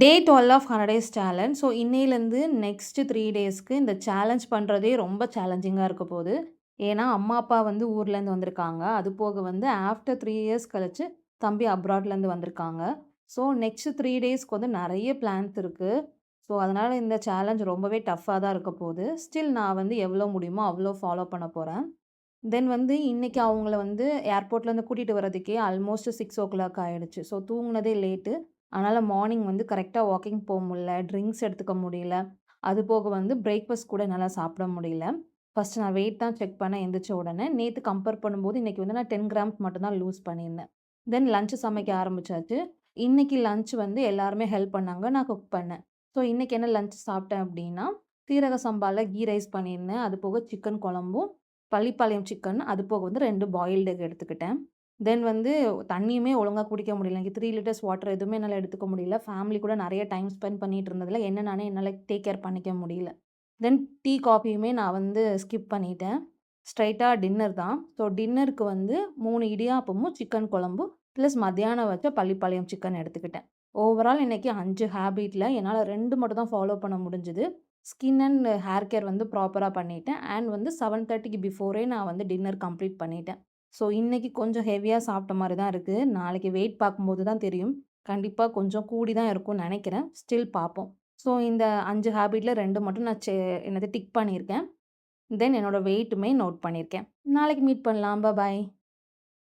Day 12 of 100 days challenge. So இன்னையிலேருந்து next 3 டேஸ்க்கு இந்த சேலஞ்ச் பண்ணுறதே ரொம்ப சேலஞ்சிங்கா இருக்க போது. ஏன்னா, அம்மா, அப்பா வந்து ஊர்லேருந்து வந்திருக்காங்க. அது போக வந்து ஆஃப்டர் 3 இயர்ஸ் கழிச்சு தம்பி அப்ராட்லேருந்து வந்திருக்காங்க. ஸோ நெக்ஸ்ட் 3 டேஸ்க்கு வந்து நெறைய பிளான்ஸ் இருக்கு. ஸோ அதனால இந்த சேலஞ்ச் ரொம்பவே டஃப்பா தான் இருக்க போது. ஸ்டில் நான் வந்து எவ்வளோ முடியுமோ அவ்வளோ ஃபாலோ பண்ண போறேன். தென் வந்து இன்னைக்கு அவங்கள வந்து ஏர்போர்ட்லேருந்து கூட்டிட்டு வரதுக்கே ஆல்மோஸ்ட் 6:00 ஆயிடுச்சு. ஸோ தூங்குனதே லேட்டு. அதனால மார்னிங் வந்து கரெக்ட்டா வாக்கிங் போ முடியல. ட்ரிங்க்ஸ் எடுத்துக்க முடியல. அது போக வந்து பிரேக்ஃபாஸ்ட் கூட என்னால சாப்பிட முடியல. ஃபர்ஸ்ட் நான் வெயிட் தான் செக் பண்ணேன் எந்திரிச்ச உடனே. நேத்து கம்பேர் பண்ணும்போது இன்னைக்கு வந்து நான் 10 கிராம்ஸ் மட்டும் தான் லூஸ் பண்ணியிருந்தேன். தென் லஞ்ச் சமைக்க ஆரம்பிச்சாச்சு. இன்னைக்கு லஞ்ச் வந்து எல்லாருமே ஹெல்ப் பண்ணாங்க. நான் குக் பண்ணேன். ஸோ இன்னைக்கு என்ன லஞ்ச் சாப்பிட்டேன் அப்டின்னா, சீரக சம்பால கீ ரைஸ் பண்ணியிருந்தேன். அது போக சிக்கன் குழம்பும், பள்ளிப்பாளையம் சிக்கன், அது போக வந்து 2 பாயில்டு எக் எடுத்துக்கிட்டேன். தென் வந்து தண்ணியுமே ஒழுங்கா குடிக்க முடியல. எனக்கு 3 லிட்டர்ஸ் வாட்டர் எதுவுமே என்னால எடுத்துக்க முடியல. ஃபேமிலி கூட நெறைய டைம் ஸ்பெண்ட் பண்ணிட்டு இருந்ததுல, என்ன நானே என்னால டேக் கேர் பண்ணிக்க முடியல. தென் டீ, காஃபியுமே நான் வந்து ஸ்கிப் பண்ணிட்டேன். ஸ்ட்ரெய்ட்டா டின்னர் தான். ஸோ டின்னருக்கு வந்து 3 இடியாப்பமும், சிக்கன் குழம்பும் பிளஸ் மத்தியானம் வச்ச பள்ளிப்பாளையம் சிக்கன் எடுத்துக்கிட்டேன். ஓவரால் இன்னைக்கு 5 ஹேபிட்ல என்னால 2 மட்டும் தான் ஃபாலோ பண்ண முடிஞ்சது. ஸ்கின் அண்ட் ஹேர் கேர் வந்து ப்ராப்பரா பண்ணிட்டேன். அண்ட் வந்து 7:30க்கு பிஃபோரே நான் வந்து டின்னர் கம்ப்ளீட் பண்ணிட்டேன். ஸோ இன்னைக்கு கொஞ்சம் ஹெவியா சாப்பிட்ட மாரி தான் இருக்கு. நாளைக்கு வெயிட் பார்க்கும்போது தான் தெரியும். கண்டிப்பா கொஞ்சம் கூடி தான் இருக்கும்னு நெனைக்கிறேன். ஸ்டில் பார்ப்போம். ஸோ இந்த 5 ஹேபிட்ல 2 மட்டும் நான் என்னது டிக் பண்ணியிருக்கேன். தென் என்னோட வெயிட்டுமே நோட் பண்ணியிருக்கேன். நாளைக்கு மீட் பண்ணலாம். பாய்.